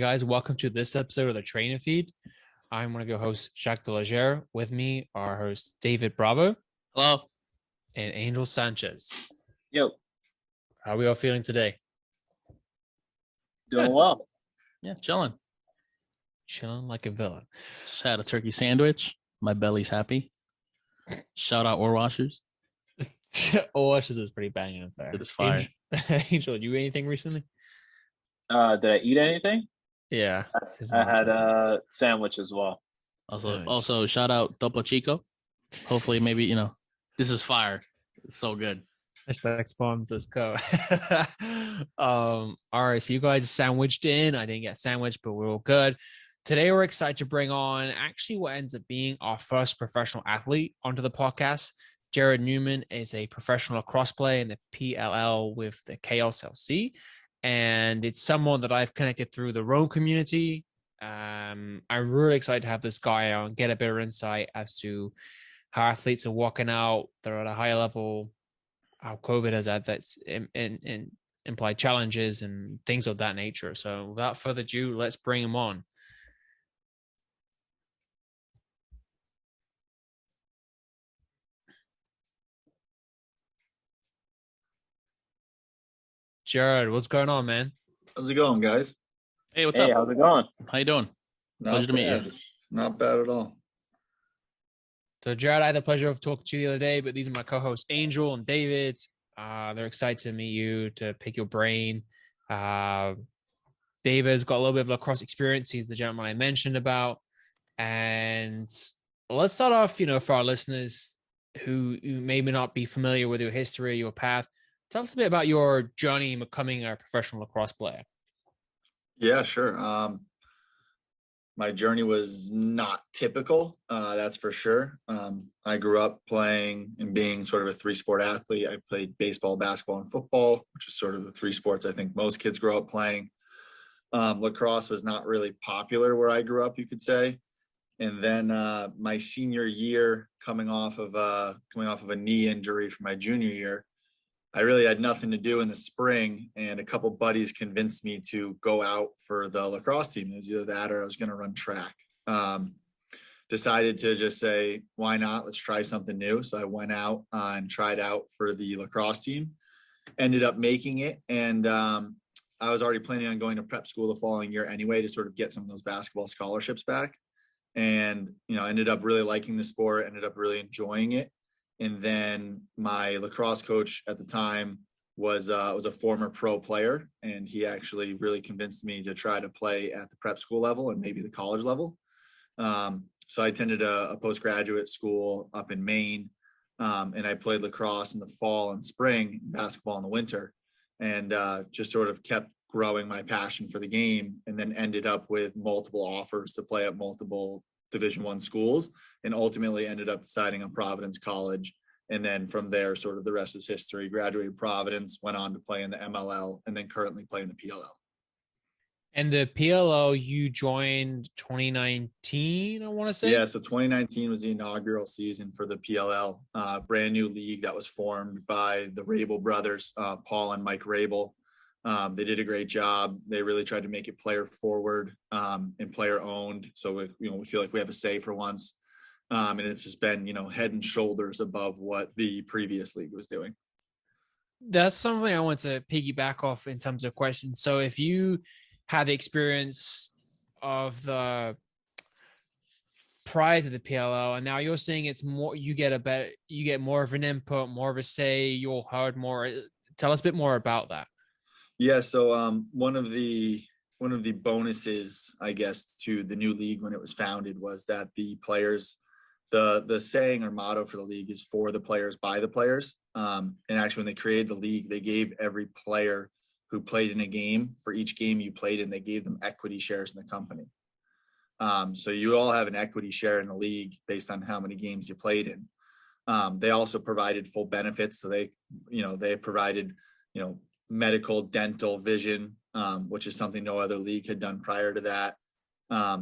guys, welcome to this episode of the Trainer Feed. I'm one of your hosts, Jacques Delager. With me, our host, David Bravo. Hello. And Angel Sanchez. Yo. How are we all feeling today? Doing well. Yeah, chilling. Chilling like a villain. Just had a turkey sandwich. My belly's happy. Shout out Orwashers. Orwashers is pretty banging in there. It is fire. Angel, did you eat anything recently? Did I eat anything? Yeah. I had a sandwich as well. Also, shout out Topo Chico. Hopefully, maybe, this is fire. It's so good. Hashtag spawns, let's go. All right, so you guys sandwiched in. I didn't get sandwiched, but we're all good. Today, we're excited to bring on actually what ends up being our first professional athlete onto the podcast. Jarrod Neumann is a professional lacrosse player in the PLL with the Chaos LC. And it's someone that I've connected through the Rome community. I'm really excited to have this guy on, get a better insight as to how athletes are walking out. They're at a higher level, how COVID has had that's in implied challenges and things of that nature. So without further ado, let's bring him on. Jarrod, what's going on, man? How's it going, guys? Hey, what's up? How's it going? How you doing? Pleasure to meet you. Not bad at all. So, Jarrod, I had the pleasure of talking to you the other day, but these are my co-hosts, Angel and David. They're excited to meet you, to pick your brain. David's got a little bit of lacrosse experience. He's the gentleman I mentioned about. And let's start off, for our listeners who maybe not be familiar with your history, your path. Tell us a bit about your journey in becoming a professional lacrosse player. Yeah, sure. My journey was not typical, that's for sure. I grew up playing and being sort of a three-sport athlete. I played baseball, basketball, and football, which is sort of the three sports I think most kids grow up playing. Lacrosse was not really popular where I grew up, you could say. And then my senior year, coming off of a knee injury from my junior year, I really had nothing to do in the spring, and a couple buddies convinced me to go out for the lacrosse team. It was either that or I was going to run track. Decided to just say, why not? Let's try something new. So I went out and tried out for the lacrosse team, ended up making it. And I was already planning on going to prep school the following year anyway to sort of get some of those basketball scholarships back. And, ended up really liking the sport, ended up really enjoying it. And then my lacrosse coach at the time was a former pro player, and he actually really convinced me to try to play at the prep school level and maybe the college level. So I attended a postgraduate school up in Maine, and I played lacrosse in the fall and spring, basketball in the winter, and just sort of kept growing my passion for the game, and then ended up with multiple offers to play at multiple Division I schools, and ultimately ended up deciding on Providence College. And then from there, sort of the rest is history. Graduated Providence, went on to play in the MLL, and then currently play in the PLL. And the PLL, you joined 2019, I want to say? Yeah, so 2019 was the inaugural season for the PLL, brand new league that was formed by the Rabel brothers, Paul and Mike Rabel. They did a great job. They really tried to make it player forward and player owned. So we feel like we have a say for once. And it's just been, head and shoulders above what the previous league was doing. That's something I want to piggyback off in terms of questions. So if you had the experience of the prior to the PLL, and now you're saying it's more, you get more of an input, more of a say, you're heard more. Tell us a bit more about that. Yeah, so one of the bonuses, I guess, to the new league when it was founded was that the players, the saying or motto for the league is for the players, by the players. And actually, when they created the league, they gave every player who played in a game, for each game you played in, they gave them equity shares in the company. So you all have an equity share in the league based on how many games you played in. They also provided full benefits. So they provided, medical, dental, vision, which is something no other league had done prior to that.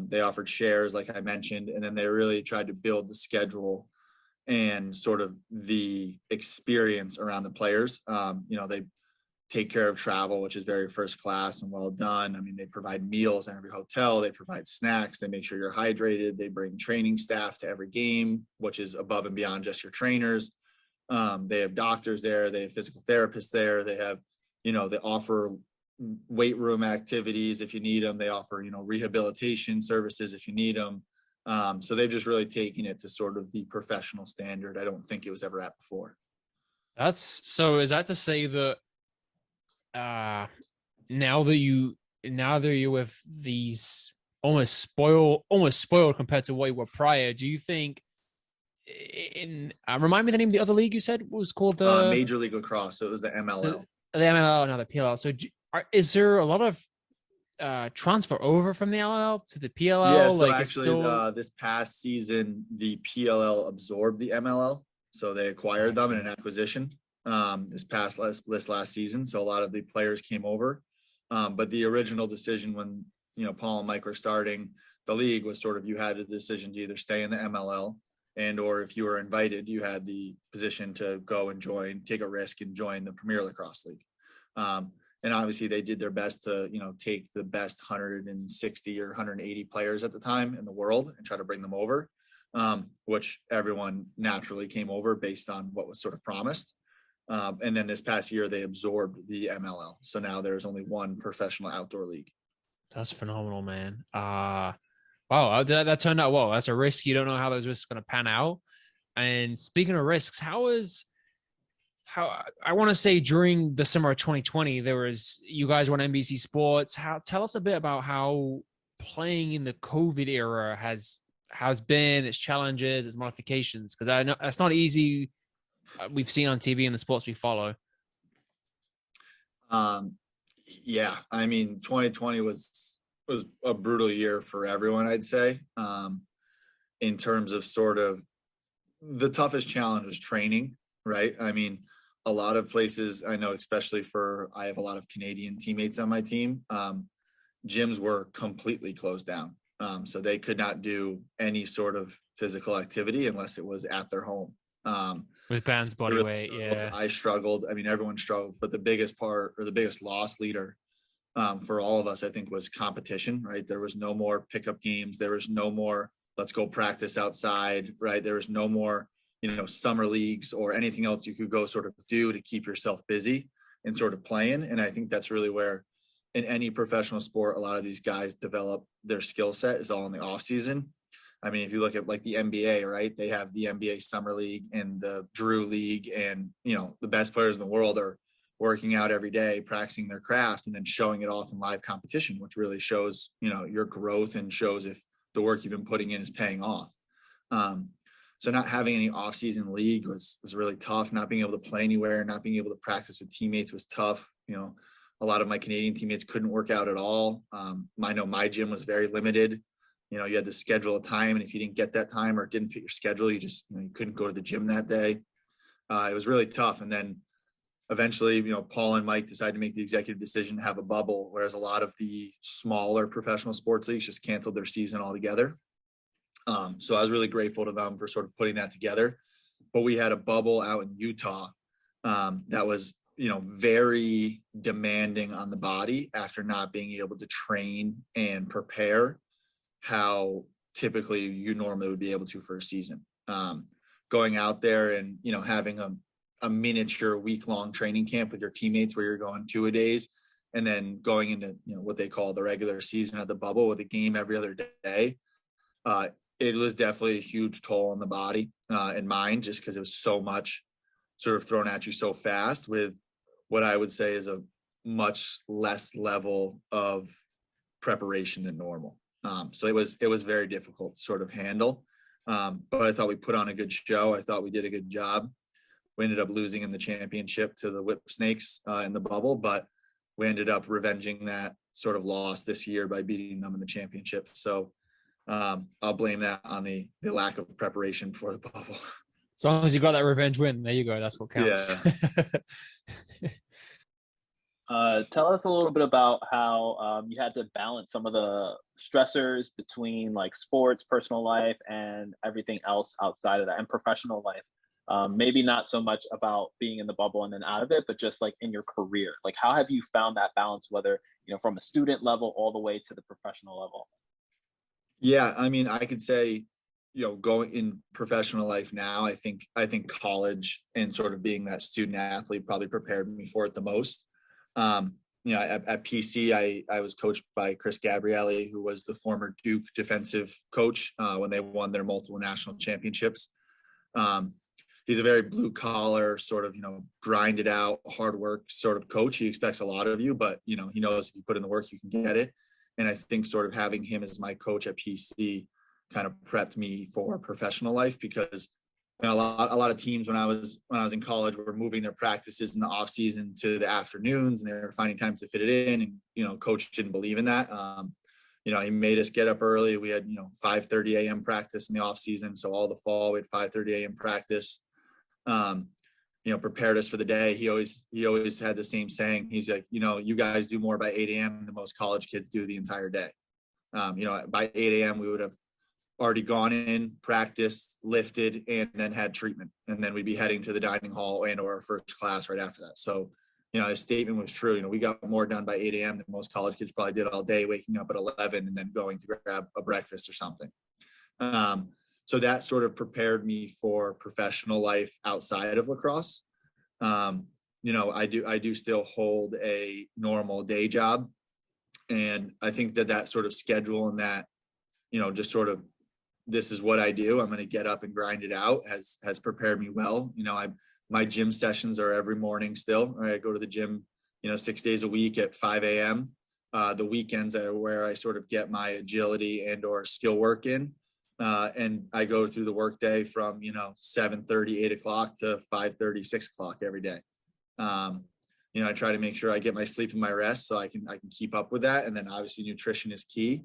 They offered shares, like I mentioned, and then they really tried to build the schedule and sort of the experience around the players. They take care of travel, which is very first class and well done. I mean, they provide meals in every hotel, they provide snacks, they make sure you're hydrated, they bring training staff to every game, which is above and beyond just your trainers. They have doctors there, they have physical therapists there, they have, they offer weight room activities if you need them, they offer, rehabilitation services if you need them. So they've just really taken it to sort of the professional standard I don't think it was ever at before. Is that to say that now that you're with these almost spoiled compared to what you were prior, do you think remind me the name of the other league you said was called the Major League Lacrosse? So it was the MLL. So, the MLL, now the PLL. So is there a lot of transfer over from the LLL to the PLL? Yeah, so actually this past season, the PLL absorbed the MLL. So they acquired them in an acquisition this last season. So a lot of the players came over. But the original decision when, Paul and Mike were starting the league was sort of you had a decision to either stay in the MLL or if you were invited, you had the position to go and take a risk and join the Premier Lacrosse League. And obviously they did their best to, take the best 160 or 180 players at the time in the world and try to bring them over, which everyone naturally came over based on what was sort of promised. And then this past year, they absorbed the MLL. So now there's only one professional outdoor league. That's phenomenal, man. Wow, that turned out well. That's a risk. You don't know how those risks are going to pan out. And speaking of risks, how I want to say during the summer of 2020, you guys were on NBC Sports. Tell us a bit about how playing in the COVID era has been, its challenges, its modifications, because I know that's not easy. We've seen on TV and the sports we follow. Yeah, I mean, 2020 was a brutal year for everyone, I'd say. In terms of sort of the toughest challenge was training, right? I mean, a lot of places I know, especially I have a lot of Canadian teammates on my team. Gyms were completely closed down. So they could not do any sort of physical activity unless it was at their home. With band's body really weight, struggled. yeah. I struggled. I mean, everyone struggled, but the biggest part or the biggest loss leader for all of us, I think, was competition, right? There was no more pickup games. There was no more, let's go practice outside, right? There was no more, summer leagues or anything else you could go sort of do to keep yourself busy and sort of playing. And I think that's really where in any professional sport, a lot of these guys develop their skill set is all in the off season. I mean, if you look at like the NBA, right, they have the NBA Summer League and the Drew League, and, the best players in the world are working out every day, practicing their craft, and then showing it off in live competition, which really shows, your growth and shows if the work you've been putting in is paying off. So not having any off-season league was really tough. Not being able to play anywhere, not being able to practice with teammates was tough. A lot of my Canadian teammates couldn't work out at all. I know my gym was very limited. You had to schedule a time, and if you didn't get that time or it didn't fit your schedule, you just you couldn't go to the gym that day. It was really tough. And then eventually, Paul and Mike decided to make the executive decision to have a bubble, whereas a lot of the smaller professional sports leagues just canceled their season altogether. So I was really grateful to them for sort of putting that together. But we had a bubble out in Utah that was, very demanding on the body after not being able to train and prepare how typically you normally would be able to for a season. Going out there and, having a miniature week-long training camp with your teammates where you're going 2-a-days and then going into, what they call the regular season at the bubble with a game every other day. It was definitely a huge toll on the body and mind, just because it was so much sort of thrown at you so fast with what I would say is a much less level of preparation than normal. So it was very difficult to sort of handle. But I thought we put on a good show. I thought we did a good job. We ended up losing in the championship to the Whip Snakes in the bubble, but we ended up revenging that sort of loss this year by beating them in the championship. So I'll blame that on the lack of preparation for the bubble. As long as you got that revenge win, there you go. That's what counts. Yeah. Tell us a little bit about how you had to balance some of the stressors between like sports, personal life, and everything else outside of that, and professional life. Maybe not so much about being in the bubble and then out of it, but just like in your career. Like, how have you found that balance, whether, from a student level all the way to the professional level? Yeah, I mean, I could say, going in professional life now, I think college and sort of being that student athlete probably prepared me for it the most. At PC, I was coached by Chris Gabrielli, who was the former Duke defensive coach when they won their multiple national championships. He's a very blue collar sort of, grinded out, hard work sort of coach. He expects a lot of you, but, he knows if you put in the work, you can get it. And I think sort of having him as my coach at PC kind of prepped me for professional life, because a lot of teams when I was in college were moving their practices in the off season to the afternoons, and they were finding times to fit it in. And, coach didn't believe in that. He made us get up early. We had, 5:30 a.m. practice in the off season. So all the fall we had 5:30 a.m. practice. Prepared us for the day. He always had the same saying. He's like, you guys do more by 8 a.m. than most college kids do the entire day. By 8 a.m. we would have already gone in, practiced, lifted, and then had treatment. And then we'd be heading to the dining hall and or our first class right after that. So, his statement was true. We got more done by 8 a.m. than most college kids probably did all day, waking up at 11 and then going to grab a breakfast or something. So that sort of prepared me for professional life outside of lacrosse. I do still hold a normal day job. And I think that sort of schedule and that, just sort of, this is what I do, I'm going to get up and grind it out, has prepared me well. My gym sessions are every morning still. I go to the gym, 6 days a week at 5 a.m. The weekends are where I sort of get my agility and or skill work in. And I go through the workday from, 7:30, 8 o'clock to 5:30, 6 o'clock every day. I try to make sure I get my sleep and my rest so I can keep up with that. And then obviously nutrition is key.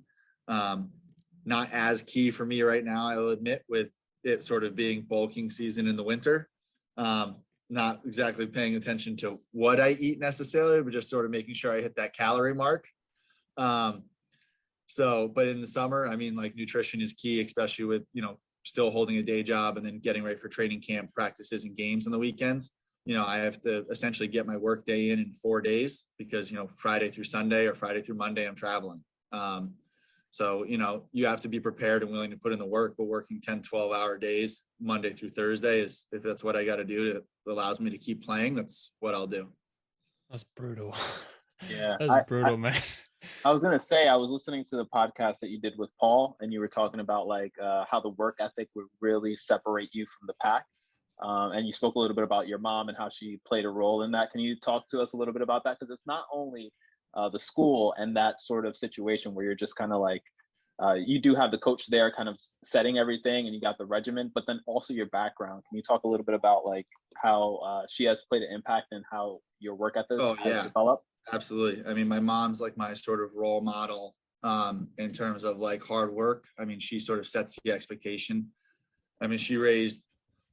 Not as key for me right now, I will admit, with it sort of being bulking season in the winter. Not exactly paying attention to what I eat necessarily, but just sort of making sure I hit that calorie mark. But in the summer, I mean, like, nutrition is key, especially with, still holding a day job and then getting ready for training camp practices and games on the weekends. I have to essentially get my work day in 4 days because, Friday through Sunday or Friday through Monday, I'm traveling. So, you have to be prepared and willing to put in the work, but working 10, 12-hour days, Monday through Thursday, is, if that's what I got to do that allows me to keep playing, that's what I'll do. That's brutal. Yeah. That's brutal, man. I was going to say, I was listening to the podcast that you did with Paul, and you were talking about like how the work ethic would really separate you from the pack. And you spoke a little bit about your mom and how she played a role in that. Can you talk to us a little bit about that? Because it's not only the school and that sort of situation where you're just kind of like, you do have the coach there kind of setting everything and you got the regimen, but then also your background. Can you talk a little bit about like how she has played an impact and how your work ethic has developed? Absolutely. I mean, my mom's like my sort of role model in terms of like hard work. I mean, she sort of sets the expectation. I mean, she raised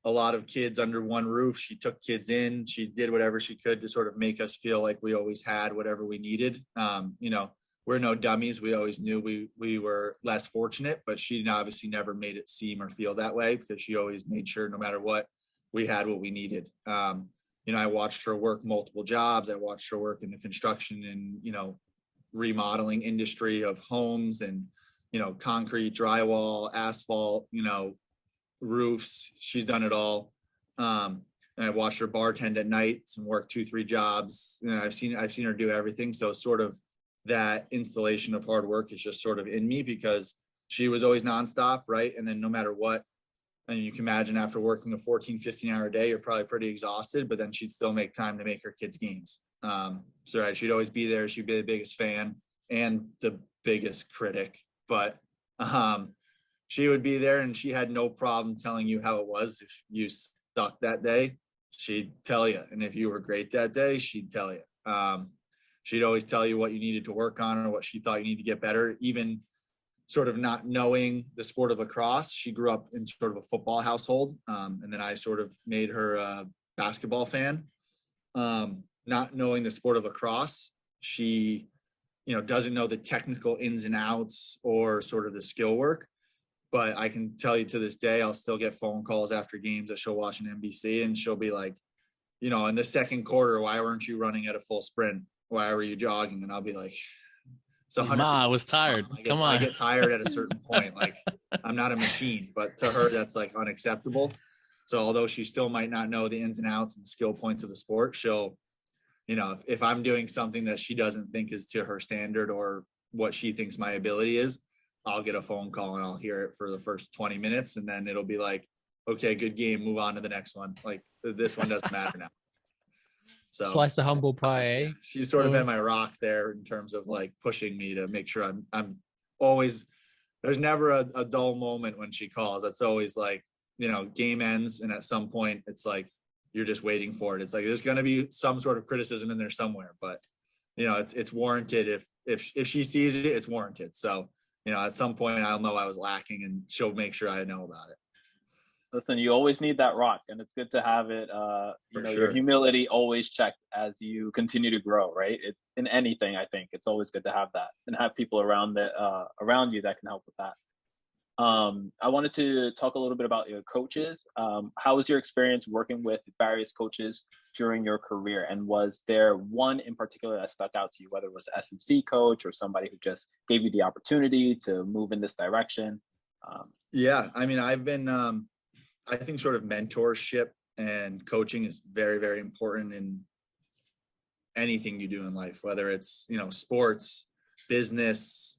a lot of kids under one roof. She took kids in. She did whatever she could to sort of make us feel like we always had whatever we needed. We're no dummies. We always knew we were less fortunate, but she obviously never made it seem or feel that way because she always made sure no matter what, we had what we needed. I watched her work multiple jobs. I watched her work in the construction and, remodeling industry of homes and, concrete, drywall, asphalt, roofs. She's done it all. And I watched her bartend at nights and work 2-3 jobs. I've seen her do everything. So sort of that installation of hard work is just sort of in me because she was always nonstop. Right. And then no matter what, and you can imagine after working a 14, 15-hour day, you're probably pretty exhausted, but then she'd still make time to make her kids' games. Right, she'd always be there. She'd be the biggest fan and the biggest critic, but she would be there and she had no problem telling you how it was. If you sucked that day, she'd tell you. And if you were great that day, she'd tell you. She'd always tell you what you needed to work on or what she thought you need to get better, even sort of not knowing the sport of lacrosse. She grew up in sort of a football household. And then I sort of made her a basketball fan. Not knowing the sport of lacrosse, she, doesn't know the technical ins and outs or sort of the skill work, But I can tell you to this day, I'll still get phone calls after games that she'll watch on NBC, and she'll be like, you know, in the second quarter, why weren't you running at a full sprint? Why were you jogging? And I'll be like, it's 100%. Ma, I was tired. Come on. I get tired at a certain point. Like, I'm not a machine, but to her, that's like unacceptable. So although she still might not know the ins and outs and skill points of the sport, she'll, you know, if I'm doing something that she doesn't think is to her standard or what she thinks my ability is, I'll get a phone call and I'll hear it for the first 20 minutes. And then it'll be like, okay, good game. Move on to the next one. Like, this one doesn't matter now. So Slice of humble pie, eh? She's sort of been my rock there in terms of like pushing me to make sure I'm always, there's never a dull moment when she calls. That's always like, you know, game ends. And at some point it's like, you're just waiting for it. It's like, there's going to be some sort of criticism in there somewhere, but you know, it's warranted. If she sees it, it's warranted. So, you know, at some point I'll know I was lacking and she'll make sure I know about it. Listen, you always need that rock, and it's good to have it. You know, your humility always checked as you continue to grow, right? In anything, I think it's always good to have that and have people around you that can help with that. I wanted to talk a little bit about your coaches. How was your experience working with various coaches during your career? And was there one in particular that stuck out to you, whether it was an S&C coach or somebody who just gave you the opportunity to move in this direction? Yeah, I mean, I've been, I think sort of mentorship and coaching is very, very important in anything you do in life, whether it's, you know, sports, business,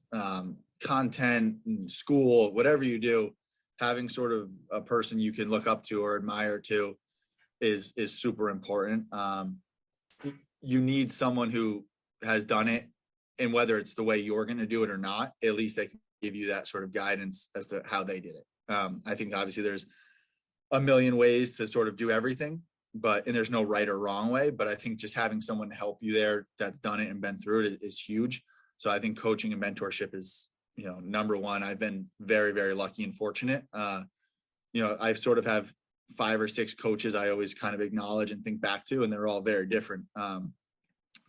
content, school, whatever you do. Having sort of a person you can look up to or admire to is super important. You need someone who has done it, and whether it's the way you're going to do it or not, at least they can give you that sort of guidance as to how they did it. I think obviously there's a million ways to sort of do everything, and there's no right or wrong way, but I think just having someone to help you there that's done it and been through it is huge. So I think coaching and mentorship is, you know, number one. I've been very, very lucky and fortunate. You know, I've sort of have 5 or 6 coaches I always kind of acknowledge and think back to, and they're all very different.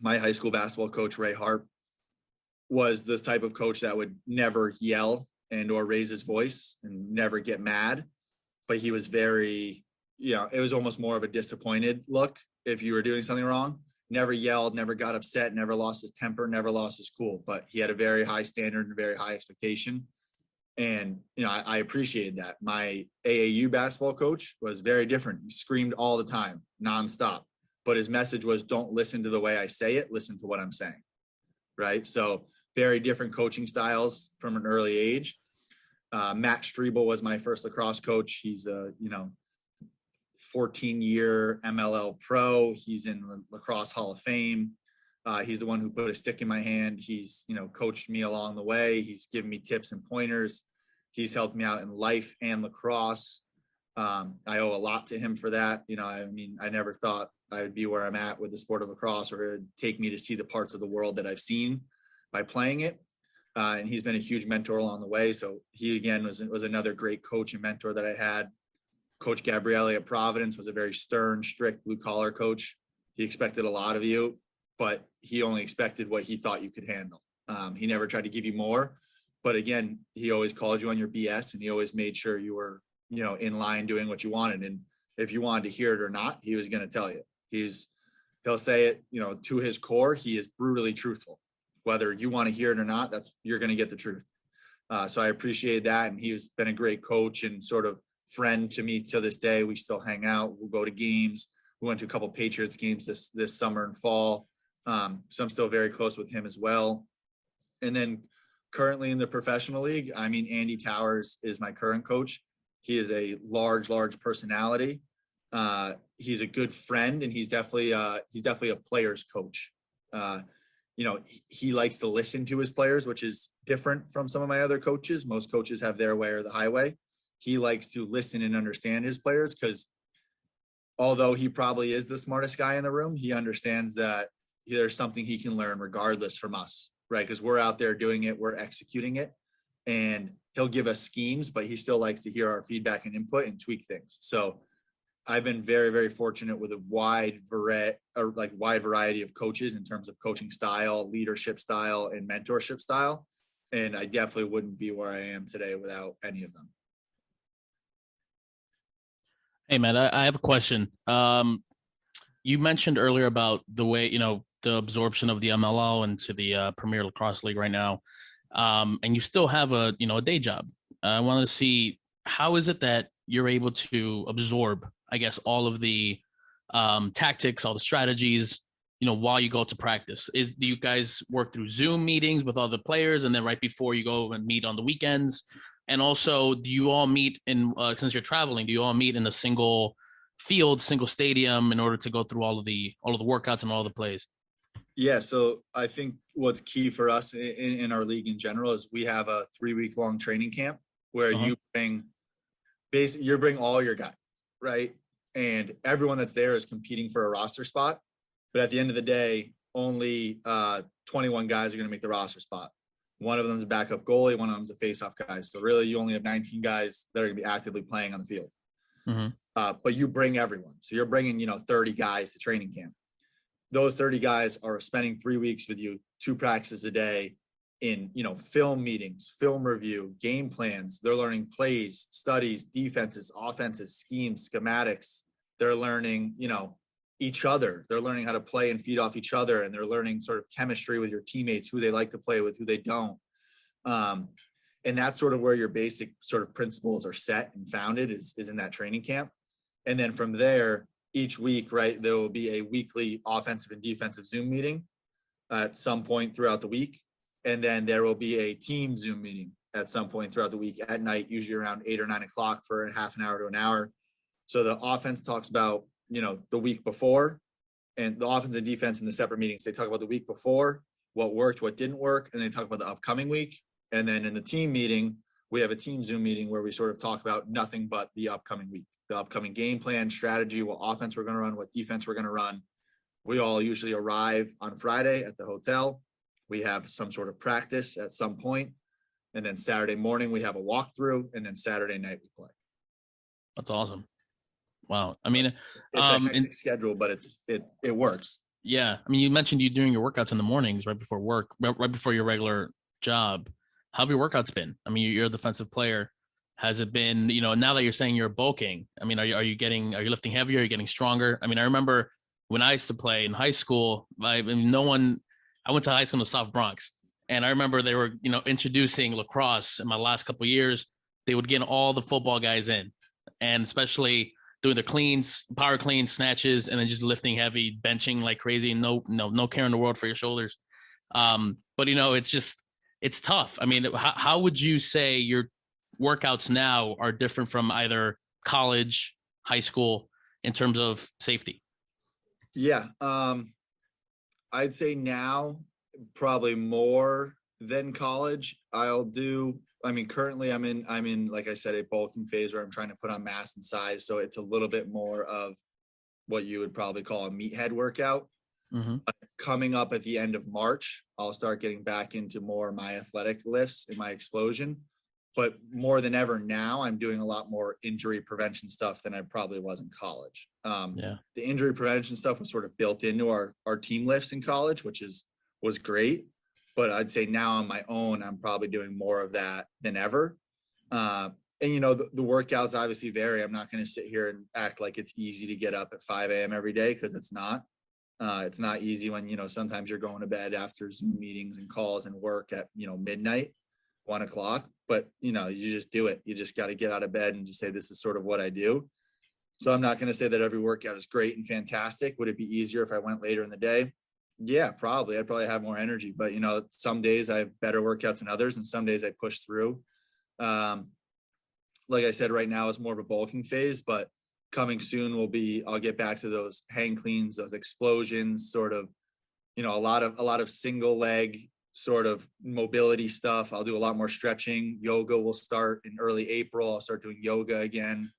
My high school basketball coach, Ray Harp, was the type of coach that would never yell and or raise his voice and never get mad. But he was very, you know, it was almost more of a disappointed look if you were doing something wrong. Never yelled, never got upset, never lost his temper, never lost his cool. But he had a very high standard and very high expectation. And, you know, I appreciated that. My AAU basketball coach was very different. He screamed all the time, nonstop. But his message was, don't listen to the way I say it, listen to what I'm saying. Right? So very different coaching styles from an early age. Matt Strebel was my first lacrosse coach. He's a, you know, 14-year MLL pro. He's in the Lacrosse Hall of Fame. He's the one who put a stick in my hand. He's, you know, coached me along the way. He's given me tips and pointers. He's helped me out in life and lacrosse. I owe a lot to him for that. You know, I mean, I never thought I would be where I'm at with the sport of lacrosse, or it would take me to see the parts of the world that I've seen by playing it. And he's been a huge mentor along the way. So he, again, was another great coach and mentor that I had. Coach Gabriele at Providence was a very stern, strict, blue-collar coach. He expected a lot of you, but he only expected what he thought you could handle. He never tried to give you more. But again, he always called you on your BS, and he always made sure you were, you know, in line doing what you wanted. And if you wanted to hear it or not, he was going to tell you. He'll say it, you know, to his core. He is brutally truthful. Whether you want to hear it or not, you're going to get the truth. So I appreciate that. And he's been a great coach and sort of friend to me to this day. We still hang out. We'll go to games. We went to a couple Patriots games this summer and fall. So I'm still very close with him as well. And then currently in the professional league, I mean, Andy Towers is my current coach. He is a large personality. He's a good friend, and he's definitely a player's coach. You know, he likes to listen to his players, which is different from some of my other coaches. Most coaches have their way or the highway. He likes to listen and understand his players, because although he probably is the smartest guy in the room, he understands that there's something he can learn regardless from us, right? Because we're out there doing it, we're executing it, and he'll give us schemes, but he still likes to hear our feedback and input and tweak things. So I've been very, very fortunate with a wide variety of coaches in terms of coaching style, leadership style, and mentorship style. And I definitely wouldn't be where I am today without any of them. Hey, man, I have a question. You mentioned earlier about the way, the absorption of the MLL into the Premier Lacrosse League right now. And you still have a day job. I wanted to see, how is it that you're able to absorb, I guess, all of the tactics, all the strategies, while you go to practice? Do you guys work through Zoom meetings with other players, and then right before you go and meet on the weekends? And also, do you all meet since you're traveling, do you all meet in a single field, single stadium, in order to go through all of the workouts and all the plays? Yeah, so I think what's key for us in our league in general is we have a 3-week long training camp where you bring all your guys, right? And everyone that's there is competing for a roster spot. But at the end of the day, only 21 guys are going to make the roster spot. One of them is a backup goalie, one of them is a face-off guy. So really, you only have 19 guys that are going to be actively playing on the field. But you bring everyone. So you're bringing, 30 guys to training camp. Those 30 guys are spending 3 weeks with you, 2 practices a day in, film meetings, film review, game plans. They're learning plays, studies, defenses, offenses, schemes, schematics. They're learning, each other. They're learning how to play and feed off each other. And they're learning sort of chemistry with your teammates, who they like to play with, who they don't. And that's sort of where your basic sort of principles are set and founded is in that training camp. And then from there, each week, right, there will be a weekly offensive and defensive Zoom meeting at some point throughout the week. And then there will be a team Zoom meeting at some point throughout the week at night, usually around 8 or 9 o'clock for a half an hour to an hour. So the offense talks about, the week before, and the offense and defense in the separate meetings, they talk about the week before, what worked, what didn't work, and they talk about the upcoming week. And then in the team meeting, we have a team Zoom meeting where we sort of talk about nothing but the upcoming week, the upcoming game plan, strategy, what offense we're going to run, what defense we're going to run. We all usually arrive on Friday at the hotel. We have some sort of practice at some point, and then Saturday morning we have a walkthrough, and then Saturday night we play. That's awesome. Wow. I mean, it's a hectic schedule, but it works. Yeah. I mean, you mentioned you doing your workouts in the mornings right before work, right before your regular job. How have your workouts been? I mean, you're a defensive player. Has it been, now that you're saying you're bulking, I mean, are you lifting heavier? Are you getting stronger? I mean, I remember when I used to play in high school, I went to high school in the South Bronx, and I remember they were, introducing lacrosse in my last couple of years. They would get all the football guys in, and especially doing their cleans, power cleans, snatches, and then just lifting heavy, benching like crazy, and no care in the world for your shoulders. But it's tough. I mean, how would you say your workouts now are different from either college, high school in terms of safety? Yeah. I'd say now probably more than college. Currently I'm in, like I said, a bulking phase where I'm trying to put on mass and size. So it's a little bit more of what you would probably call a meathead workout. But coming up at the end of March, I'll start getting back into more of my athletic lifts and my explosion. But more than ever now, I'm doing a lot more injury prevention stuff than I probably was in college. The injury prevention stuff was sort of built into our team lifts in college, which was great. But I'd say now on my own, I'm probably doing more of that than ever. And, the workouts obviously vary. I'm not going to sit here and act like it's easy to get up at 5 a.m. every day, because it's not. It's not easy when, sometimes you're going to bed after Zoom meetings and calls and work at, midnight, 1 o'clock. But, you just do it. You just got to get out of bed and just say, this is sort of what I do. So I'm not going to say that every workout is great and fantastic. Would it be easier if I went later in the day? Yeah, probably. I'd probably have more energy. But, some days I have better workouts than others, and some days I push through. Like I said, right now it's more of a bulking phase, but coming soon I'll get back to those hang cleans, those explosions, sort of, a lot of single leg sort of mobility stuff. I'll do a lot more stretching. Yoga will start in early April. I'll start doing yoga again.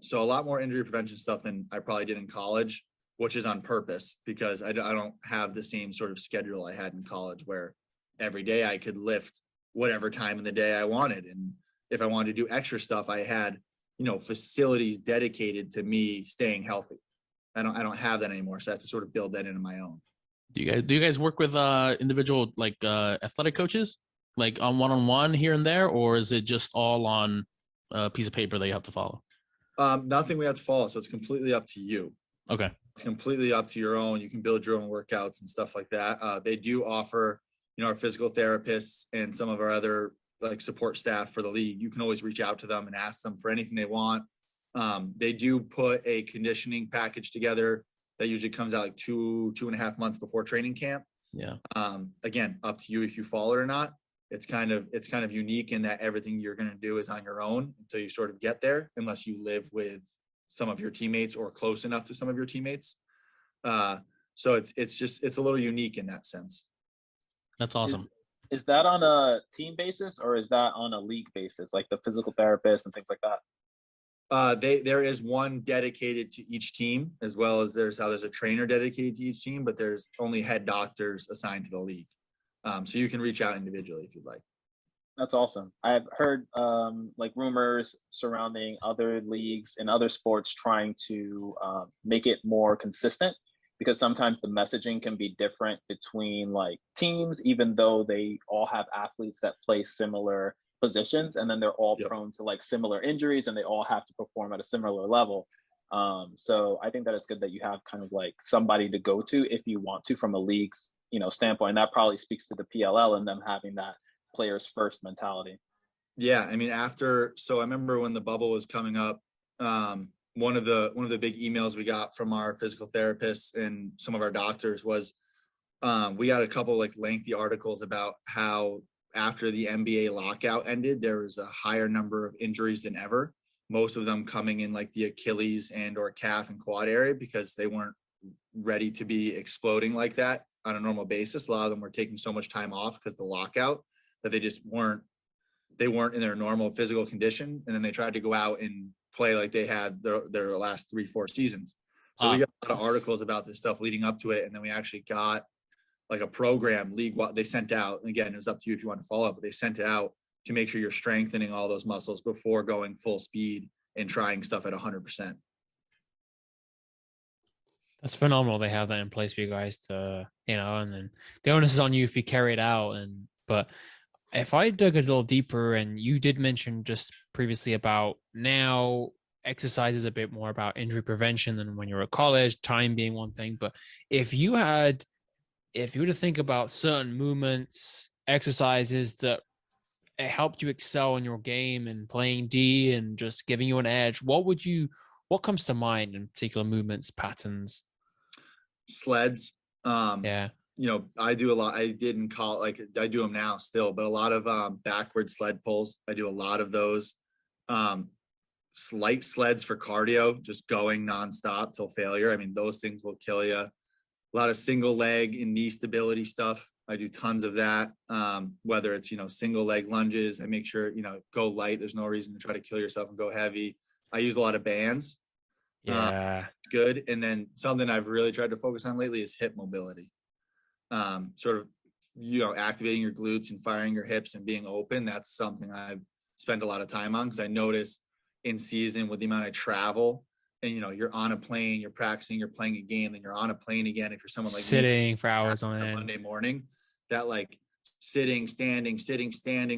So a lot more injury prevention stuff than I probably did in college, which is on purpose, because I don't have the same sort of schedule I had in college, where every day I could lift whatever time in the day I wanted. And if I wanted to do extra stuff, I had, facilities dedicated to me staying healthy. I don't have that anymore. So I have to sort of build that into my own. Do you guys work with individual athletic coaches? like on one-on-one here and there, or is it just all on a piece of paper that you have to follow? Nothing we have to follow. So it's completely up to you. Okay. It's completely up to your own. You can build your own workouts and stuff like that. They do offer, our physical therapists and some of our other like support staff for the league. You can always reach out to them and ask them for anything they want. They do put a conditioning package together that usually comes out like 2.5 months before training camp. Yeah. Again, up to you if you follow it or not. It's kind of unique in that everything you're going to do is on your own until you sort of get there, unless you live with some of your teammates or close enough to some of your teammates. So it's a little unique in that sense. That's awesome. Is that on a team basis or is that on a league basis, like the physical therapist and things like that? There is one dedicated to each team, as well as there's a trainer dedicated to each team, but there's only head doctors assigned to the league. So you can reach out individually if you'd like. That's awesome. I've heard like rumors surrounding other leagues and other sports trying to make it more consistent, because sometimes the messaging can be different between like teams, even though they all have athletes that play similar positions, and then they're all prone to like similar injuries and they all have to perform at a similar level. So I think that it's good that you have kind of like somebody to go to if you want to from a league's standpoint. And that probably speaks to the PLL and them having that players first mentality. Yeah, I mean, I remember when the bubble was coming up, one of the big emails we got from our physical therapists and some of our doctors was we got a couple like lengthy articles about how after the NBA lockout ended, there was a higher number of injuries than ever, most of them coming in like the Achilles and or calf and quad area, because they weren't ready to be exploding like that on a normal basis. A lot of them were taking so much time off because the lockout that they just weren't in their normal physical condition. And then they tried to go out and play like they had their last 3-4 seasons. So we got a lot of articles about this stuff leading up to it. And then we actually got like a program league they sent out. And again, it was up to you if you want to follow up, but they sent it out to make sure you're strengthening all those muscles before going full speed and trying stuff at 100%. That's phenomenal. They have that in place for you guys to, and then the onus is on you if you carry it out. But if I dug a little deeper, and you did mention just previously about now exercise is a bit more about injury prevention than when you're at college, time being one thing. But if you were to think about certain movements, exercises that it helped you excel in your game and playing D and just giving you an edge, what comes to mind in particular movements, patterns? Sleds. Yeah. I do a lot. I did in college, like I do them now still, but a lot of backward sled pulls. I do a lot of those. Light sleds for cardio, just going nonstop till failure. I mean, those things will kill you. A lot of single leg and knee stability stuff. I do tons of that. Whether it's, single leg lunges, I make sure, go light. There's no reason to try to kill yourself and go heavy. I use a lot of bands. Yeah. Good. And then something I've really tried to focus on lately is hip mobility. Sort of, activating your glutes and firing your hips and being open. That's something I've spent a lot of time on, because I notice in season with the amount of travel and, you're on a plane, you're practicing, you're playing a game, then you're on a plane again. If you're someone like sitting me, for hours on end, Monday morning, that like sitting, standing,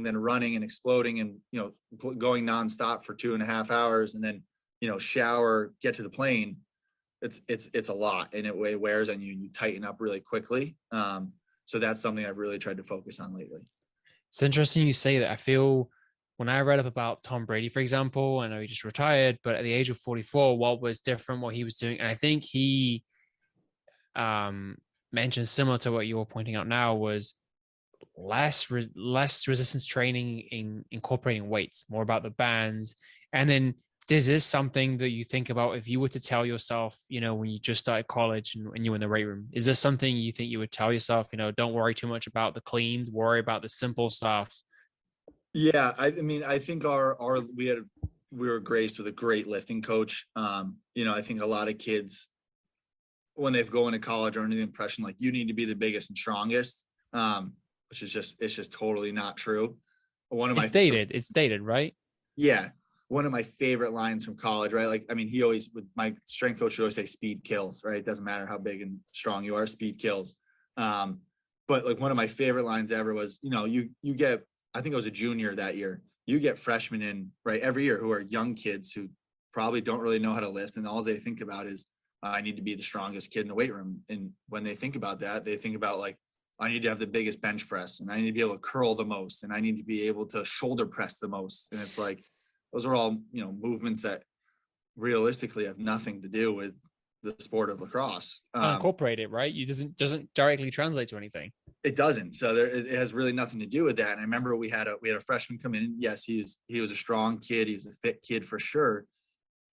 then running and exploding and, going nonstop for 2.5 hours and then, shower, get to the plane. It's a lot, and it wears on you and you tighten up really quickly. So that's something I've really tried to focus on lately. It's interesting you say that. I feel when I read up about Tom Brady, for example, I know he just retired, but at the age of 44, what was different, what he was doing, and I think he mentioned similar to what you were pointing out now, was less resistance training in incorporating weights, more about the bands. And then this is something that you think about if you were to tell yourself, when you just started college and you were in the weight room, is there something you think you would tell yourself, don't worry too much about the cleans, worry about the simple stuff? Yeah. I mean, I think we were graced with a great lifting coach. I think a lot of kids, when they go into college, are under the impression like you need to be the biggest and strongest, which is just totally not true. It's dated, right? Yeah. One of my favorite lines from college, right? Like, I mean, my strength coach would always say speed kills, right? It doesn't matter how big and strong you are, speed kills. But like one of my favorite lines ever was, you get, I think I was a junior that year. You get freshmen in right every year who are young kids who probably don't really know how to lift. And all they think about is, I need to be the strongest kid in the weight room. And when they think about that, they think about like, I need to have the biggest bench press, and I need to be able to curl the most, and I need to be able to shoulder press the most. And it's like, those are all, movements that realistically have nothing to do with the sport of lacrosse. Unincorporated, right? You doesn't directly translate to anything. It doesn't. So it has really nothing to do with that. And I remember we had a freshman come in. Yes, he was a strong kid. He was a fit kid for sure.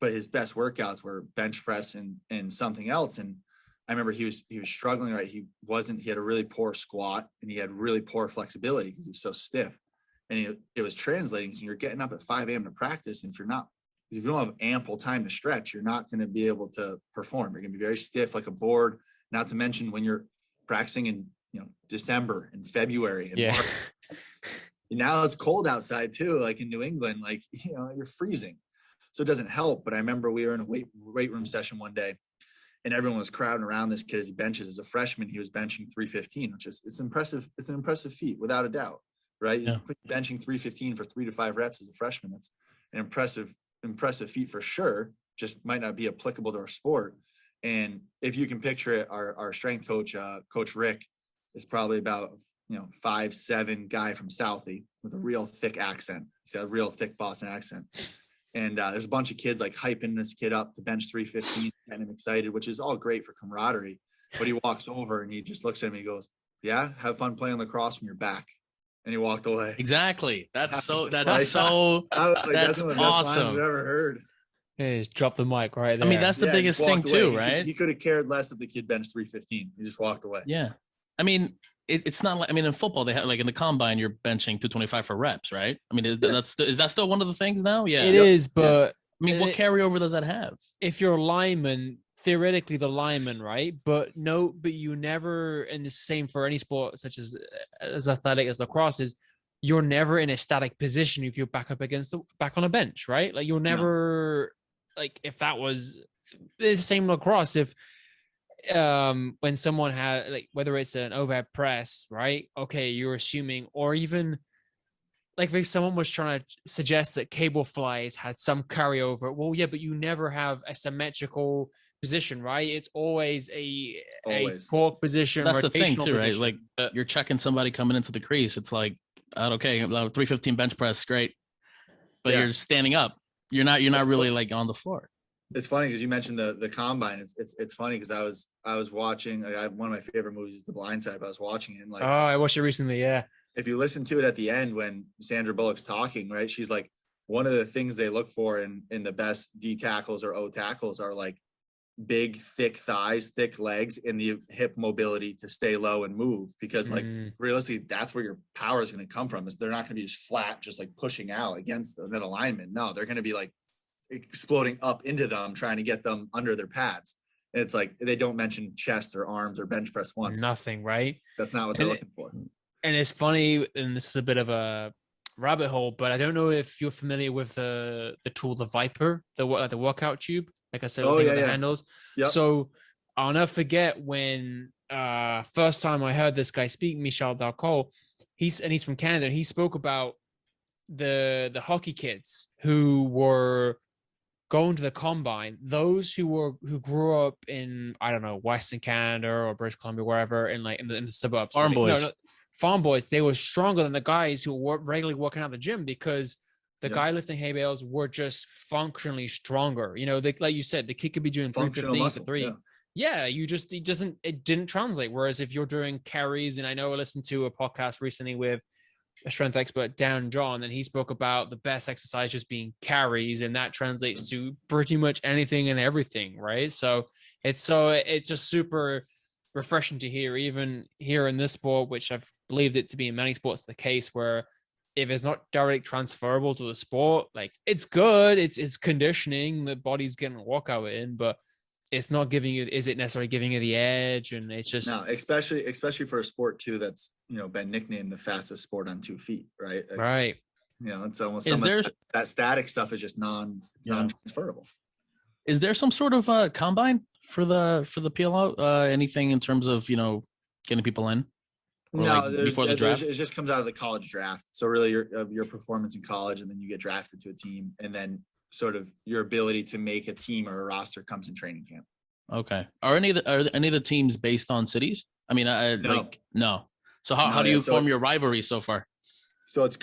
But his best workouts were bench press and something else. And I remember he was struggling, right? He had a really poor squat, and he had really poor flexibility because he was so stiff. And it was translating. So you're getting up at 5 a.m. to practice. And if you don't have ample time to stretch, you're not going to be able to perform. You're going to be very stiff like a board, not to mention when you're practicing in, December and February and March. And now it's cold outside too, like in New England, like, you're freezing. So it doesn't help. But I remember we were in a weight room session one day, and everyone was crowding around this kid as he benches. As a freshman, he was benching 315, which is, it's impressive. It's an impressive feat without a doubt, right? Yeah. Benching 315 for 3 to 5 reps as a freshman. That's an impressive feat for sure. Just might not be applicable to our sport. And if you can picture it, our strength coach, Coach Rick, is probably about 5'7" guy from Southie with a real thick accent. He's got a real thick Boston accent. And there's a bunch of kids like hyping this kid up to bench 315, getting him excited, which is all great for camaraderie. But he walks over and he just looks at me and he goes, "Yeah, have fun playing lacrosse when you're back." And he walked away. Exactly. That's awesome. That's one of the best lines I've ever heard. Yeah, just drop the mic right there. I mean, that's the biggest thing too, right? He could have cared less if the kid benched 315. He just walked away. Yeah. I mean, it's not like, in football, they have like in the combine, you're benching 225 for reps, right? I mean, is that still one of the things now? Yeah. It is, but I mean, what carryover does that have? If you're a lineman, theoretically the lineman, right? But you never, and the same for any sport such as athletic as lacrosse is, you're never in a static position if you're back on a bench, right? Like you'll never, like if that was the same lacrosse, if when someone had, like, whether it's an overhead press, right? Okay, you're assuming, or even like if someone was trying to suggest that cable flies had some carryover. Well, yeah, but you never have a symmetrical position, right? It's always a cork position. That's the thing too, position. right? Like you're checking somebody coming into the crease. It's like, okay, 315 bench press, great, but you're standing up. You're not really like on the floor. It's funny because you mentioned the combine. It's funny because I was watching, one of my favorite movies is The Blind Side, but I was watching it and like, I watched it recently. Yeah. If you listen to it at the end when Sandra Bullock's talking, right, she's like, one of the things they look for in the best D tackles or O tackles are like big, thick thighs, thick legs, and the hip mobility to stay low and move, because like realistically, that's where your power is going to come from. Is they're not going to be just flat, just like pushing out against the middle lineman. No, they're going to be like exploding up into them, trying to get them under their pads. And it's like they don't mention chest or arms or bench press once. Nothing, right? That's not what they're looking for. And it's funny, and this is a bit of a rabbit hole, but I don't know if you're familiar with the tool, the Viper, the workout tube. Like I said, the handles. Yep. So I'll never forget when first time I heard this guy speak, Michel Darcol. He's from Canada. And he spoke about the hockey kids who were going to the combine. Those who grew up in, I don't know, Western Canada or British Columbia, wherever, in the suburbs. Farm boys. Farm boys, they were stronger than the guys who were regularly working out at the gym, because the guy lifting hay bales were just functionally stronger. Like you said, the kid could be doing 315 for 3. Yeah, it didn't translate. Whereas if you're doing carries, and I know I listened to a podcast recently with a strength expert, Dan John, and he spoke about the best exercise just being carries, and that translates to pretty much anything and everything, right? So it's just super refreshing to hear, even here in this sport, which I've believed it to be in many sports the case, where if it's not directly transferable to the sport, like it's good, it's conditioning, the body's getting a workout in, but it's not is it necessarily giving you the edge? And it's just no, especially for a sport too that's been nicknamed the fastest sport on 2 feet, right? Right. It's almost that static stuff is just non-transferable. Is there some sort of combine for the PLO? Anything in terms of getting people in? Or No, like before the draft? it just comes out of the college draft. So really your performance in college, and then you get drafted to a team, and then sort of your ability to make a team or a roster comes in training camp. Okay. Are any of the teams based on cities? I mean, No. no. So how do you form your rivalry so far? So it's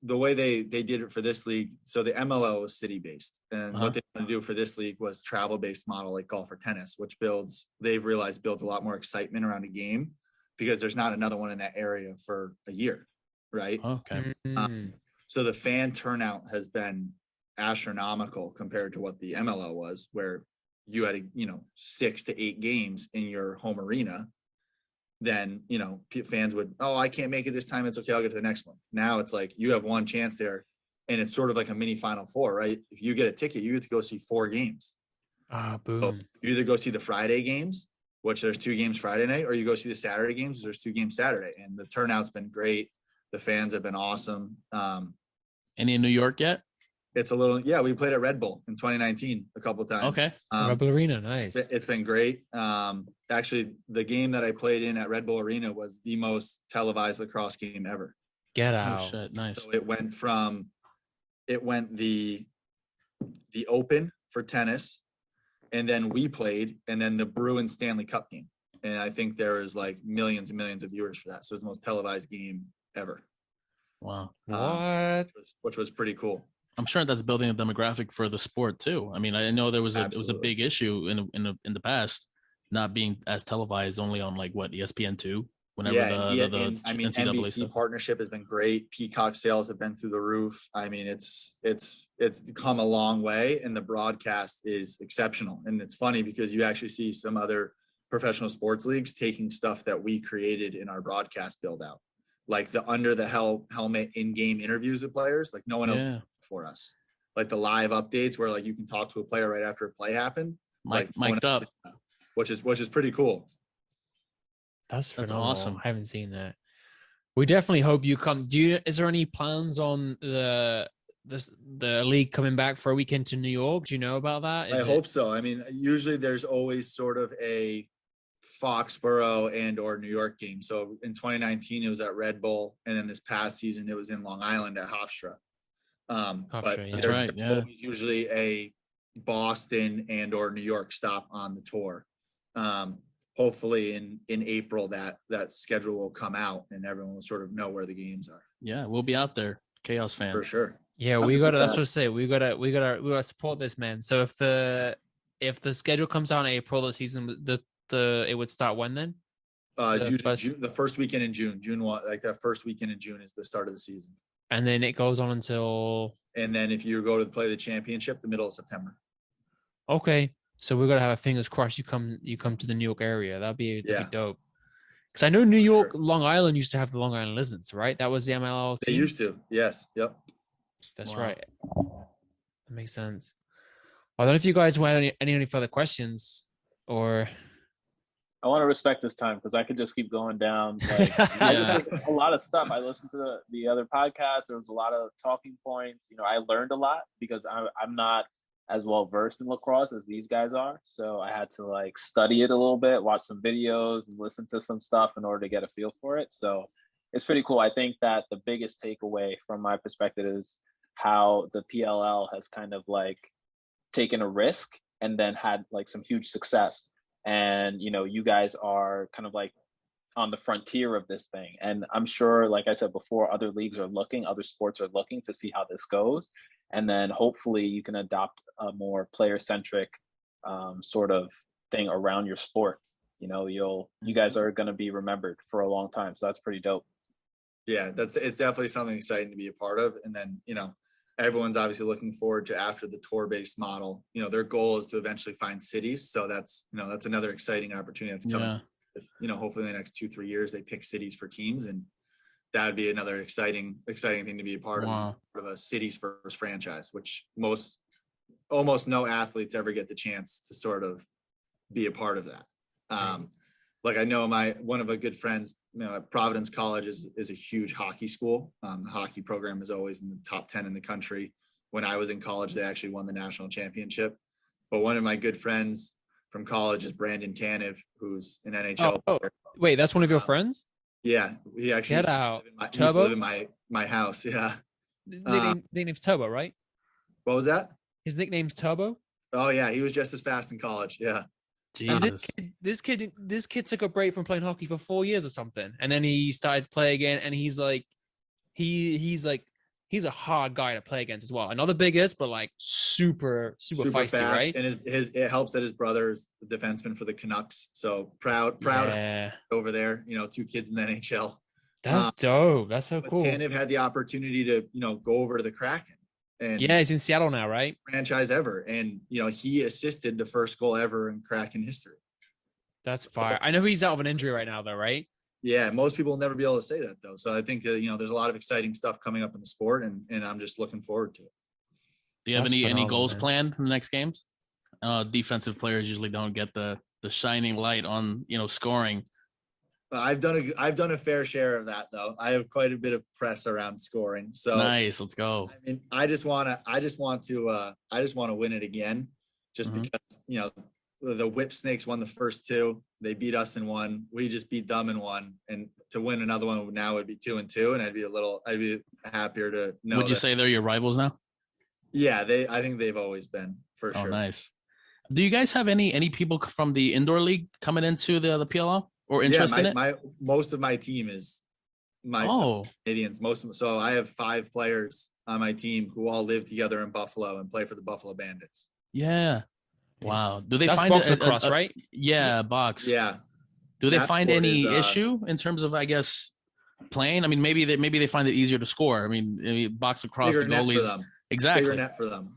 the way they did it for this league. So the MLO is city based, and what they want to do for this league was travel based model like golf or tennis, which they've realized builds a lot more excitement around a game because there's not another one in that area for a year, right? Okay. So the fan turnout has been astronomical compared to what the MLO was, where you had 6 to 8 games in your home arena. Then fans would, I can't make it this time, it's okay, I'll get to the next one. Now it's like you have one chance there, and it's sort of like a mini Final Four, right? If you get a ticket, you get to go see 4 games. Boom. So you either go see the Friday games, which there's 2 games Friday night, or you go see the Saturday games, there's 2 games Saturday. And the turnout's been great. The fans have been awesome. Any in New York yet? It's we played at Red Bull in 2019 a couple of times. Okay. Red Bull Arena, nice. It's been great. Actually, the game that I played in at Red Bull Arena was the most televised lacrosse game ever. Get out. Oh shit, nice. So it went the Open for tennis, and then we played, and then the Bruins Stanley Cup game. And I think there was like millions and millions of viewers for that. So it's the most televised game ever. Wow. What? Which was pretty cool. I'm sure that's building a demographic for the sport too. I mean, I know it was a big issue in the past, not being as televised, only on like what, ESPN2. Whenever the NCAA NBC partnership has been great. Peacock sales have been through the roof. I mean, it's come a long way, and the broadcast is exceptional. And it's funny because you actually see some other professional sports leagues taking stuff that we created in our broadcast build out, like the under the helmet in-game interviews with players. Like no one else for us, like the live updates where like you can talk to a player right after a play happened, mic'd up, which is pretty cool. That's awesome. I haven't seen that. We definitely hope you come. Is there any plans on the league coming back for a weekend to New York? Do you know about that? I hope so. I mean, usually there's always sort of a Foxborough and or New York game. So in 2019 it was at Red Bull, and then this past season it was in Long Island at Hofstra. But that's right. Yeah, usually a Boston and or New York stop on the tour. Hopefully in April that schedule will come out and everyone will sort of know where the games are. Yeah, we'll be out there, Chaos fan for sure. Yeah, we gotta. That's what I say. We gotta support this, man. So if the schedule comes out in April, the season it would start when then? The first weekend in June. June 1, like that first weekend in June is the start of the season. And then it goes on until. And then if you go to play the championship, the middle of September. Okay, so we're gonna have a fingers crossed. You come to the New York area. That'd be dope. Because I know New York, Long Island used to have the Long Island Lizards, right? That was the MLL team. They used to. Yes. Yep. That's right. That makes sense. I don't know if you guys want any further questions or. I want to respect this time because I could just keep going down. Like, a lot of stuff. I listened to the other podcast. There was a lot of talking points. I learned a lot because I'm not as well versed in lacrosse as these guys are. So I had to like study it a little bit, watch some videos and listen to some stuff in order to get a feel for it. So it's pretty cool. I think that the biggest takeaway from my perspective is how the PLL has kind of like taken a risk and then had like some huge success. And, you guys are kind of like on the frontier of this thing. And I'm sure, like I said before, other leagues are looking, other sports are looking to see how this goes. And then hopefully you can adopt a more player-centric sort of thing around your sport. You guys are going to be remembered for a long time. So that's pretty dope. Yeah, it's definitely something exciting to be a part of. And then, everyone's obviously looking forward to after the tour-based model. Their goal is to eventually find cities. So that's another exciting opportunity that's coming. Yeah. Hopefully in the next 2-3 years they pick cities for teams, and that would be another exciting thing to be a part of a cities first franchise, which almost no athletes ever get the chance to sort of be a part of that. Like I know one of my good friends, Providence College is a huge hockey school. The hockey program is always in the top 10 in the country. When I was in college, they actually won the national championship. But one of my good friends from college is Brandon Tanev, who's an NHL player. Wait, that's one of your friends? Yeah, he actually Get out. he used to live Turbo? in my house. Yeah. Nickname's Turbo, right? What was that? His nickname's Turbo. Oh yeah, he was just as fast in college. Yeah. And Jesus. this kid took a break from playing hockey for 4 years or something, and then he started to play again. And he's like, he's a hard guy to play against as well. Not the biggest, but like super feisty, fast, right? and his it helps that his brother's the defenseman for the Canucks. So proud Yeah, over there. 2 kids in the NHL. that's dope. That's so But cool. Tanev had the opportunity to go over to the Kraken. And Yeah, he's in Seattle now, right? franchise ever, and he assisted the first goal ever in Kraken history. That's fire. I know he's out of an injury right now, though, right? Yeah, most people will never be able to say that though. So I think there's a lot of exciting stuff coming up in the sport, and I'm just looking forward to it. Do you have That's any phenomenal, goals man. planned in the next games? Defensive players usually don't get the shining light on scoring. I've done a fair share of that though. I have quite a bit of press around scoring. So Nice, let's go. I mean, I just want to win it again, just Mhm. because the Whip Snakes won the first 2. They beat us in 1. We just beat them in 1, and to win another one now would be 2-2, and I'd be happier to know. Would you say they're your rivals now? Yeah, I think they've always been for Oh, sure. nice. Do you guys have any people from the indoor league coming into the PLL or interest in it? Most of my team is Canadians. So I have 5 players on my team who all live together in Buffalo and play for the Buffalo Bandits. Yeah. Wow. Do they That's find box lacrosse, right? Yeah, box. Yeah. Do they That find sport any is, issue in terms of, I guess, playing? I mean, maybe they find it easier to score. I mean box lacrosse, the Bigger net for goalies. them. Exactly. Bigger net for them.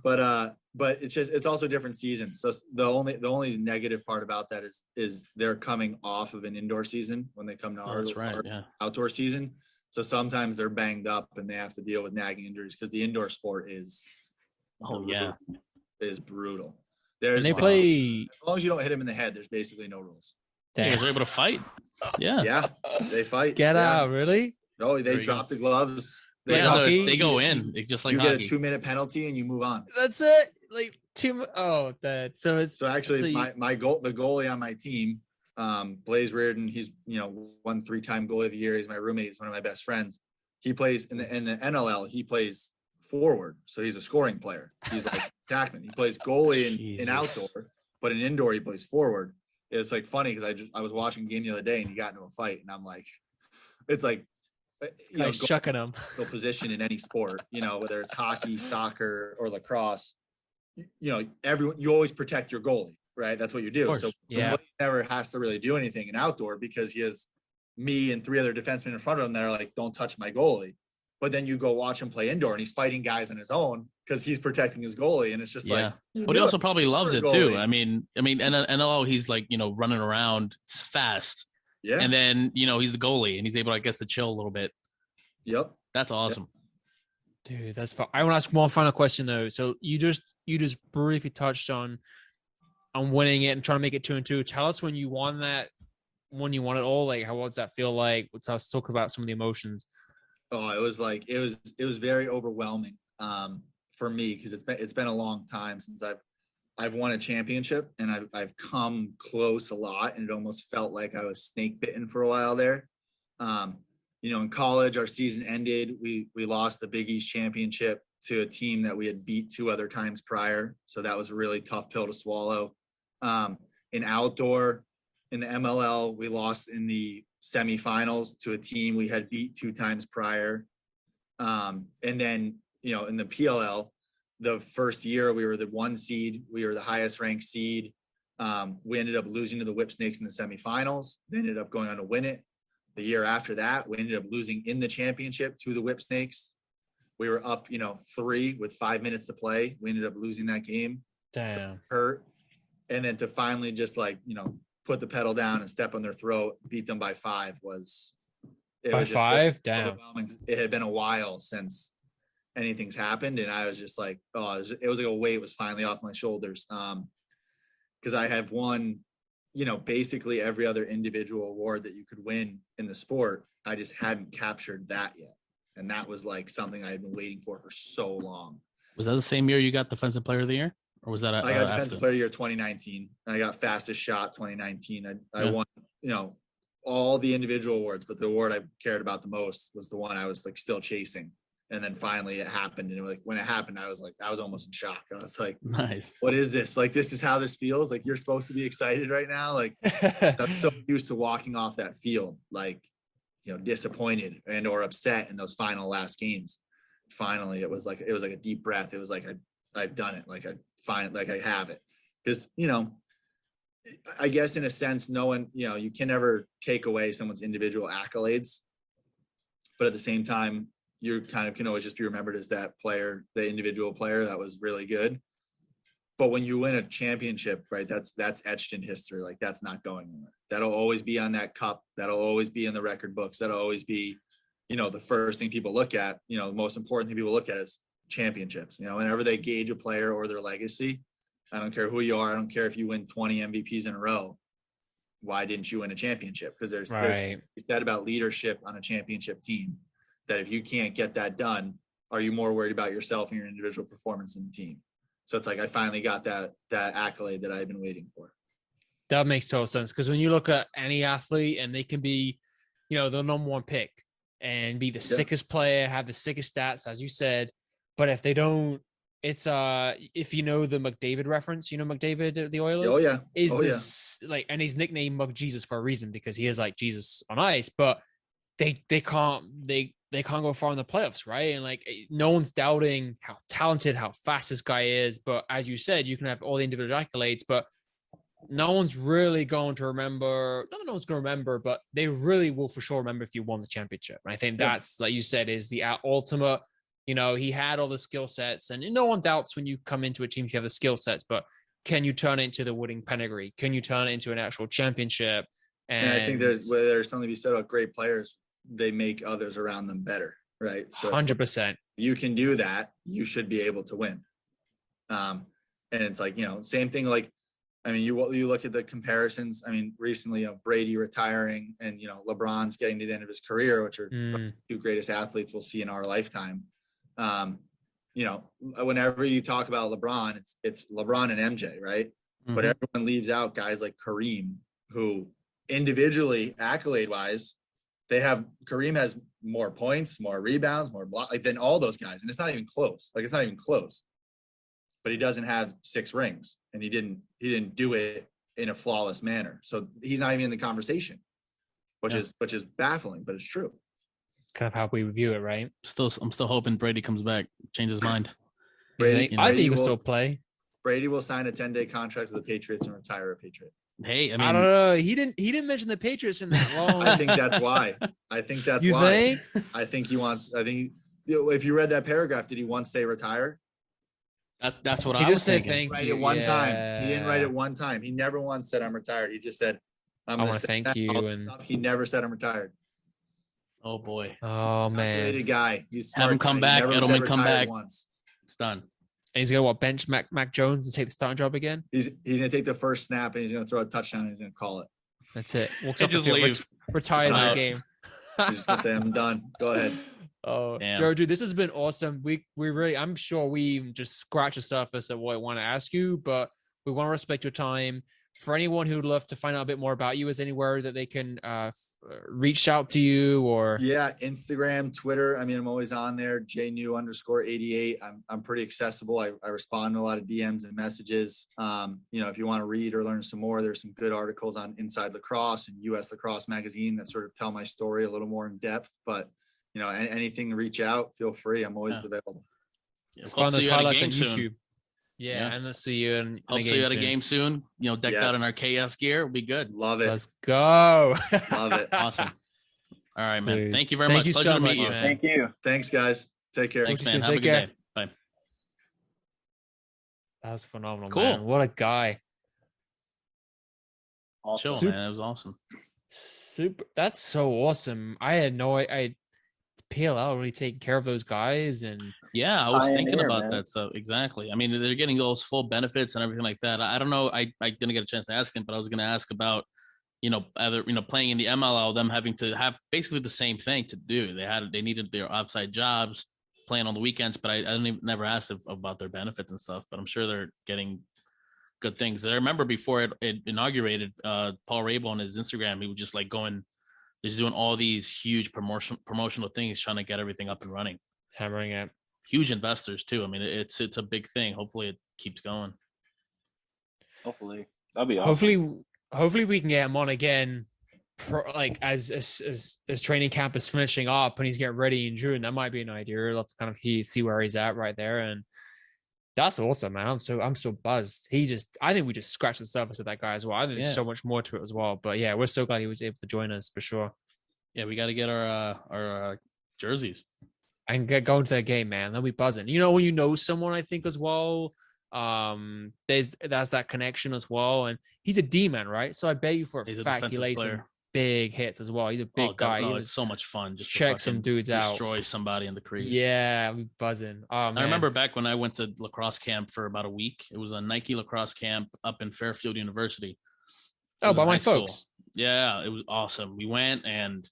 But it's also different seasons. So the only negative part about that is they're coming off of an indoor season when they come to our outdoor season. So sometimes they're banged up and they have to deal with nagging injuries because the indoor sport is brutal. And they play. As long as you don't hit him in the head, there's basically no rules. You guys are able to fight. Yeah. Yeah, they fight. Get out, really? No, they drop the gloves. They go in. It's just like you hockey. get a 2-minute penalty and you move on. That's it. Like so actually my goalie on my team, Blaze Reardon, he's won 3-time goalie of the year. He's my roommate. He's one of my best friends. He plays in the NLL. He plays forward, so he's a scoring player. He's like attackman. He plays goalie in outdoor, but in indoor he plays forward. It's like funny because I was watching a game the other day and he got into a fight, and I'm like, it's like chucking him. Position in any sport, whether it's hockey, soccer, or lacrosse, everyone, you always protect your goalie, right? That's what you do. So Blaze never has to really do anything in outdoor because he has me and 3 other defensemen in front of him that are like, don't touch my goalie. But then you go watch him play indoor and he's fighting guys on his own because he's protecting his goalie. And it's just like, but he also probably loves it too. I mean, NLO, he's like, running around fast. Yeah. And then, he's the goalie and he's able, I guess, to chill a little bit. Yep. That's awesome. Yep. Dude, that's fun. I want to ask one final question though. So you just briefly touched on winning it and trying to make it 2-2. Tell us when you won it all. Like, what does that feel like? Let's talk about some of the emotions. Oh, it was very overwhelming for me because it's been a long time since I've won a championship, and I've come close a lot, and it almost felt like I was snake bitten for a while there. In college, our season ended. We lost the Big East championship to a team that we had beat 2 other times prior, so that was a really tough pill to swallow. In outdoor, in the MLL, we lost in the semifinals to a team we had beat 2 times prior. And then, in the PLL, the first year we were the 1 seed, we were the highest ranked seed. We ended up losing to the Whip Snakes in the semifinals. They ended up going on to win it. The year after that, we ended up losing in the championship to the Whip Snakes. We were up, 3 with 5 minutes to play. We ended up losing that game. Damn. So hurt. And then to finally just put the pedal down and step on their throat, beat them by 5 was 5. Damn. It had been a while since anything's happened, and I was just like, it was like a weight was finally off my shoulders. Because I have won, basically every other individual award that you could win in the sport. I just hadn't captured that yet, and that was like something I had been waiting for so long. Was that the same year you got Defensive Player of the Year? Or was that I got Defensive Player of the Year 2019. I got Fastest Shot 2019. I won, all the individual awards, but the award I cared about the most was the one I was like still chasing. And then finally it happened. And like when it happened, I was almost in shock. I was like, Nice. what is this? Like, this is how this feels. Like, you're supposed to be excited right now. Like, I'm so used to walking off that field, like, disappointed and or upset in those last games. Finally, it was like a deep breath. It was like, I've done it. Like I have it. Because, I guess in a sense, no one, you can never take away someone's individual accolades, but at the same time, you kind of can always just be remembered as that player, the individual player that was really good. But when you win a championship, right, that's etched in history. Like, that's not going anywhere. That'll always be on that cup. That'll always be in the record books. That'll always be, the first thing people look at, the most important thing people look at is championships. Whenever they gauge a player or their legacy, I don't care who you are. I don't care if you win 20 MVPs in a row. Why didn't you win a championship? Because there's that about leadership on a championship team, that if you can't get that done, are you more worried about yourself and your individual performance than the team? So it's like, I finally got that accolade that I've been waiting for. That makes total sense. Because when you look at any athlete and they can be, the number one pick and be the sickest player, have the sickest stats, as you said, but if they don't, it's if you know the McDavid reference, McDavid, the Oilers. Oh yeah. Like, and he's nicknamed McJesus for a reason, because he is like Jesus on ice, but they can't go far in the playoffs, right? And like, no one's doubting how talented, how fast this guy is. But as you said, you can have all the individual accolades, but no one's really going to remember. Not that no one's going to remember, but they really will for sure remember if you won the championship. And I think that's, like you said, is the ultimate. He had all the skill sets, and no one doubts when you come into a team, if you have the skill sets, but can you turn it into the winning pedigree? Can you turn it into an actual championship? And I think there's something to be said about great players. They make others around them better, right? So 100%. Like, you can do that. You should be able to win. And it's like, same thing. Like, I mean, you look at the comparisons. I mean, recently, Brady retiring and, LeBron's getting to the end of his career, which are the two greatest athletes we'll see in our lifetime. Whenever you talk about LeBron, it's LeBron and MJ, right? Mm-hmm. But everyone leaves out guys like Kareem, who individually, accolade wise, Kareem has more points, more rebounds, more block, than all those guys. And it's not even close. Like, it's not even close. But he doesn't have 6 rings, and he didn't do it in a flawless manner. So he's not even in the conversation, which is baffling, but it's true. Kind of how we view it, right? I'm still hoping Brady comes back, change his mind. Brady, I think he will still play. Brady will sign a 10-day contract with the Patriots and retire a Patriot. Hey, I don't know. He didn't mention the Patriots in that long. I think that's why. I think he wants. I think if you read that paragraph, did he once say retire? That's what I was thinking. Thank you. He didn't write it one time. He never once said I'm retired. He just said I want to thank you. And he never said I'm retired. Oh boy. Oh man. Calculated guy. He's smart. Have him come back. Edelman come back. Once. It's done. And he's gonna bench Mac Jones and take the starting job again. He's gonna take the first snap and he's gonna throw a touchdown and he's gonna call it. That's it. Walks up just leave. Retires the game. He's just gonna say I'm done. Go ahead. Oh, Jarrod, dude, this has been awesome. We really, I'm sure we just scratched the surface of what I want to ask you, but we want to respect your time. For anyone who would love to find out a bit more about you, is anywhere that they can reach out to you or? Yeah, Instagram, Twitter. I mean, I'm always on there. jnew_88. I'm pretty accessible. I respond to a lot of DMs and messages. If you want to read or learn some more, there's some good articles on Inside Lacrosse and US Lacrosse Magazine that sort of tell my story a little more in depth. But anything to reach out, feel free. I'm always available. It's fun. Those highlights on YouTube. Yeah, and let's see you in Hope see you at a game soon. Decked out in our KS gear. We'll be good. Love it. Let's go. Love it. Awesome. All right, man. Dude. Thank you very much. You Pleasure so to meet much, you. man. Thank you. Thanks, guys. Take care. Thanks, man. Have a good day. Bye. That was phenomenal, cool. Man. What a guy. Awesome. Chill, man. That was awesome. Super. That's so awesome. I had no idea. PLL really taking care of those guys, and yeah, I was thinking about that. So exactly. I mean, they're getting those full benefits and everything like that. I don't know. I didn't get a chance to ask him, but I was going to ask about, either playing in the MLL, them having to have basically the same thing to do. They needed their outside jobs, playing on the weekends, but I never asked about their benefits and stuff. But I'm sure they're getting good things. I remember before it inaugurated, Paul Rabel on his Instagram, he was just like he's doing all these huge promotional things, trying to get everything up and running. Hammering it. Huge investors too. I mean, it's a big thing. Hopefully it keeps going. Hopefully. That'd be awesome. Hopefully we can get him on again, like as training camp is finishing up and he's getting ready in June. That might be an idea. Let's kind of see where he's at right there. And that's awesome, man. I'm so buzzed. I think we just scratched the surface of that guy as well. I think there's so much more to it as well. But yeah, we're so glad he was able to join us for sure. Yeah, we got to get our jerseys and get going to that game, man. They'll be buzzing. You know, when you know someone, I think as well, that's that connection as well. And he's a D-man, right? So I bet you for a fact he lays some big hits as well. He's a big guy. It's so much fun just check some dudes out, destroy somebody in the crease. Yeah, I'm buzzing. I remember back when I went to lacrosse camp for about a week. It was a Nike lacrosse camp up in Fairfield University. Oh, by my folks. School. Yeah, it was awesome. We went, and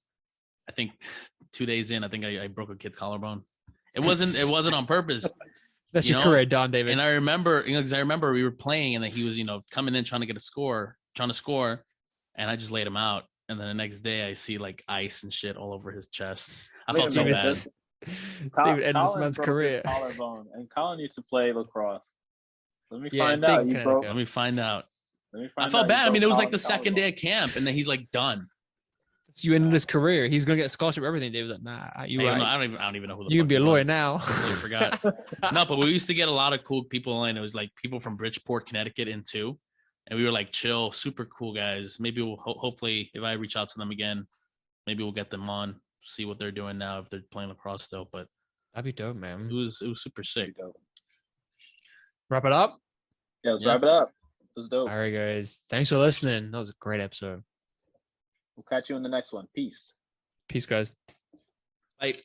I think 2 days in, I think I broke a kid's collarbone. It wasn't on purpose. That's your career, Don David. And I remember, because I remember we were playing, and then he was, coming in trying to score, and I just laid him out. And then the next day, I see like ice and shit all over his chest. I felt so bad. Dude, end this man's career. Collarbone, and Colin used to play lacrosse. Let me find out. Let me find out. I felt bad. I mean, it was like the second day of camp, and then he's like done. You ended his career. He's gonna get a scholarship. Everything. David's like, nah. I don't even know who. You can be a lawyer now. I completely forgot. No, but we used to get a lot of cool people in. It was like people from Bridgeport, Connecticut, in too, and we were like chill, super cool guys. Maybe we'll hopefully, if I reach out to them again, maybe we'll get them on, see what they're doing now if they're playing lacrosse still. But that'd be dope, man. It was super sick. Wrap it up. Yeah, let's wrap it up. It was dope. All right, guys. Thanks for listening. That was a great episode. We'll catch you in the next one. Peace. Peace, guys. Bye.